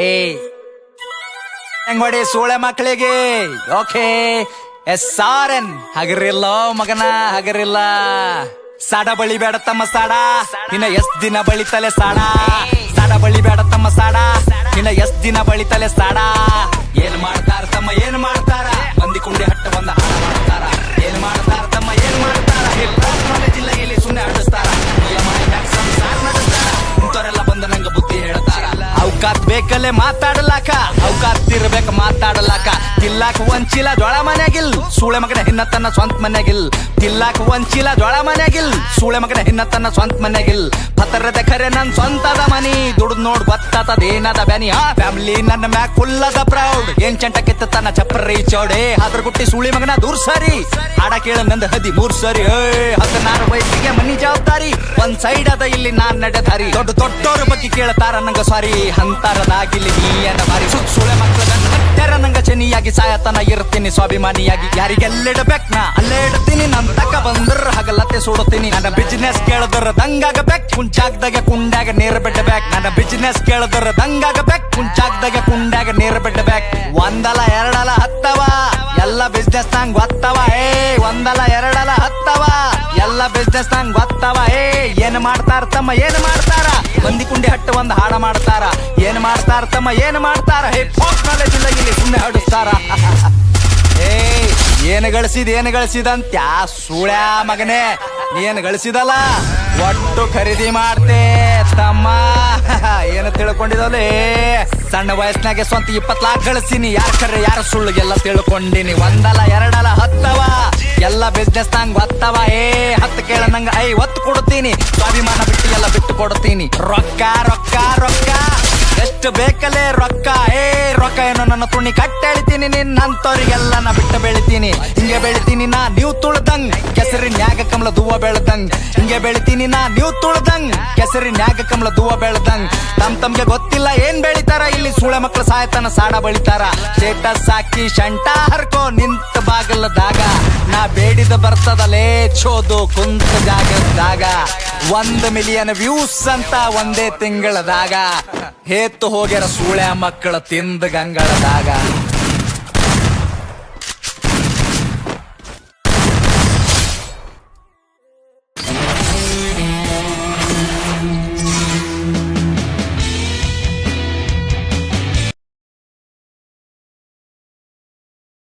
ಏಯ್ ಹೆಂಗೊಡಿ ಸೂಳೆ ಮಕ್ಕಳಿಗೆ ಓಕೆ SRN ಹಗರಿಲ್ಲ ಮಗನ ಹಗರಿಲ್ಲ. ಸಾಡ ಬಳಿ ಬೇಡ ತಮ್ಮ ಸಾಡ, ಇನ್ನ ಎಷ್ಟ್ ದಿನ ಬಳಿತಲೆ ಸಾಡ. ಸಾಡ ಬಳಿ ಬೇಡ ತಮ್ಮ ಸಾಡ, ಇನ್ನ ಎಷ್ಟ್ ದಿನ ಬಳಿತಲೆ ಸಾಡ. ಏನ್ ಮಾಡ್ತಾರ ತಮ್ಮ ಏನ್ ಮಾಡ್ತಾರ, ಮಂದಿ ಕುಂಡಿ ಹಟ್ಟ ಬಂದ ಹಾಳ ಮಾಡ್ತಾರ. ಏನ್ ಮಾಡ್ತಾರ ತಮ್ಮ ಏನ್ ಮಾಡ್ತಾರ, ಜಿಲ್ಲೆ ಇಲ್ಲಿ ಸುಮ್ಮನೆ ಆಡಿಸ್ತಾರ. ಸಂಸಾರ ನಡೆಸ್ತಾರ, ಇಂಥವರೆಲ್ಲ ಬಂದ ನಂಗ ಬುದ್ಧಿ ಹೇಳ್ತಾರ. ಅವಕಾತ್ ಬೇಕಲ್ಲೇ ಮಾತಾಡಲಾಕ, ಅವಕಾತ್ ಇರ್ಬೇಕ ಮಾತಾಡಲಾಕ. ತಿಲ್ಲಾಕ ಒಂಚಿಲ ಜೋಳ ಮನ್ಯಾಗಿಲ್, ಸೂಳೆ ಮಗನ ಹಿನ್ನತನ ಸ್ವಂತ ಮನ್ಯಾಗಿಲ್. ತಿಲ್ಲಾಕ ಒಂಚಿಲ ಜೋಳ ಮನ್ಯಾಗಿಲ್, ಸೂಳೆ ಮಗನ ಹಿನ್ನತನ ಸ್ವಂತ ಮನ್ಯಾಗಿಲ್. ಪತರದ ಖರೆ ನನ್ ಸ್ವಂತದ ಮನಿ, ದುಡ್ದು ನೋಡ್ ಗೊತ್ತಾತದೇನದ ಬ್ಯಾನಿ. ಫ್ಯಾಮಿಲಿ ನನ್ನ ಮ್ಯಾಕ್ ಫುಲ್ ಅದ ಪ್ರೌಡ್. ಏನ್ ಚಂಟ ಕೆತ್ತತನ ಚಪ್ರಿ ಚೌಡೆ, ಅದ್ರ ಗುಟ್ಟಿ ಸೂಳಿ ಮಗನ ದೂರ್ ಸರಿ. ಹಾಡ ಕೇಳ ನಂದ 13 ಸರಿ. 16 ವಯಸ್ಸಿಗೆ ಮನಿ ಜವಾಬ್ದಾರಿ, ಒಂದ್ ಸೈಡ್ ಅದ ಇಲ್ಲಿ ನಾನ್ ನಡೆದಾರಿ. ದೊಡ್ಡ ದೊಡ್ಡವ್ರ ಬಗ್ಗೆ ಕೇಳ್ತಾರ ನಂಗ ಸಾರಿ, ಅಂತರದಾಗಿಲ್ಲಿ ನೀಯನ ಬಾರಿ. ಸೂಳೆ ಮಕ್ಕಳ ಹತ್ತರ ನಂಗ ಚೆನ್ನಿಯಾಗಿ ಸಾಯತನ ಇರ್ತೀನಿ ಸ್ವಾಭಿಮಾನಿಯಾಗಿ. ಯಾರಿಗೆಲ್ಲಿಡಬೇಕ್ ನಾ ಅಲ್ಲೇ ಇಡ್ತೀನಿ, ನನ್ ತಕ್ಕ ಬಂದ್ರ ಹಗಲತ್ತೆ ಸುಡುತ್ತೀನಿ. ನನ್ನ ಬಿಸಿನೆಸ್ ಕೇಳದ್ರ ದಂಗಾಗಬೇಕ್, ಕುಂಚಾಗ್ದಾಗ ಕುಂಡ್ಯಾಗ ನೀರ್ ಬಿಡ್ಬೇಕ್. ನನ್ನ ಬಿಸಿನೆಸ್ ಕೇಳದ್ರ ದಂಗಾಗಬೇಕ್, ಕುಂಚಾಗ್ದಾಗ ಕುಂಡ್ಯಾಗ ನೀರ್ ಬಿಡ್ಬೇಕ್. ಒಂದಲ ಎರಡಲ ಹತ್ತವ ಎಲ್ಲ ಬಿಸ್ನೆಸ್ ನಂಗ್ ಗೊತ್ತವ. ಒಂದಲ ಎರಡಲ ಹತ್ತವ ಎಲ್ಲ ಬಿಸ್ನೆಸ್ ನಂಗ್ ಗೊತ್ತವ. ಏನ್ ಮಾಡ್ತಾರ ತಮ್ಮ ಏನ್ ಮಾಡ್ತಾರ, ಬಂದಿ ಕುಂಡಿ ಹಟ್ಟ ಒಂದ್ ಹಾಡ ಮಾಡ್ತಾರ. ಏನ್ ಮಾಡ್ತಾರ ತಮ್ಮ ಏನ್ ಮಾಡ್ತಾರ, ಹಿಪ್-ಹಾಪ್ ನಾಲೆಜ್ ಇಲ್ಲ ಇಲ್ಲಿ ಸುಮ್ಮನೆ ಹಾಡಿಸ್ತಾರ. ಏನು ಗಳಿಸಿದಂತ್ಯ ಸೂಳ್ಯಾ ಮಗನೇ, ನೀನ್ ಗಳಿಸಿದಲ್ಲ ಒಟ್ಟು ಖರೀದಿ ಮಾಡ್ತೆ ತಮ್ಮ. ಏನು ತಿಳ್ಕೊಂಡಿದಲೇ, ಸಣ್ಣ ವಯಸ್ಸಿನಾಗೆ ಸ್ವಂತ 20 ಲಾಖ ಗಳಿಸಿನಿ. ಯಾರ ಖರೆ ಯಾರ ಸುಳ್ಳಿಗೆಲ್ಲ ತಿಳ್ಕೊಂಡಿನಿ. ಒಂದಲ ಎರಡಲ ಹತ್ತವ ಎಲ್ಲ ಬಿಸ್ನೆಸ್ ನಂಗ್ ಗೊತ್ತವ. ಹತ್ತು ಕೇಳ ನಂಗ 50 ಕೊಡ್ತೀನಿ, ಸ್ವಾಭಿಮಾನ ಬಿಟ್ಟು ಎಲ್ಲ ಬಿಟ್ಟು ಕೊಡ್ತೀನಿ. ರೊಕ್ಕ ರೊಕ್ಕ ರೊಕ್ಕ ಎಷ್ಟು ಬೇಕಲ್ಲೇ ರೊಕ್ಕ. ರೊಕ್ಕ ಏನೋ ನನ್ನ ತುಣಿ ಕಟ್ಟೆಳಿತೀನಿ, ನಿನ್ನಂತವ್ರಿಗೆಲ್ಲ ನಾ ಬಿಟ್ಟು ಬೆಳಿತೀನಿ. ಹಿಂಗೆ ಬೆಳಿತೀನಿ ನಾ ನೀವು ತುಳ್ದಂಗ್, ಕೆಸರಿನ್ಯಾಗ ಕಮಲ ದೂವ ಬೆಳ್ದಂಗ್. ಹಿಂಗೆ ಬೆಳಿತೀನಿ ನಾ ನೀವು ತುಳ್ದಂಗ್, ಕೆಸರಿನ್ಯಾಗ ಕಮಲ ದೂವ ಬೆಳ್ದಂಗ್. ತಮ್ಗೆ ಗೊತ್ತಿಲ್ಲ ಏನ್ ಬೆಳಿತಾರ, ಇಲ್ಲಿ ಸೂಳೆ ಮಕ್ಕಳು ಸಾಯತನ ಸಾಡ ಬಳಿತಾರ. ಸ್ಟೇಟಸ್ ಹಾಕಿ ಶಂಟ ಹರ್ಕೋ ನಿಂತ ಬಾಗಲದಾಗ, ನಾ ಬೇಡಿದ ಬರ್ತದಲೇ ಚೋದು ಕುಂತ ಜಾಗದಾಗ. 1 ಮಿಲಿಯನ್ ವ್ಯೂಸ್ ಅಂತ ಒಂದೇ ತಿಂಗಳದಾಗ, ಹೇತ್ತು ಹೋಗ್ಯಾರ ಸೂಳೆ ಮಕ್ಕಳ ತಿಂದ ಗಂಗಳದಾಗ.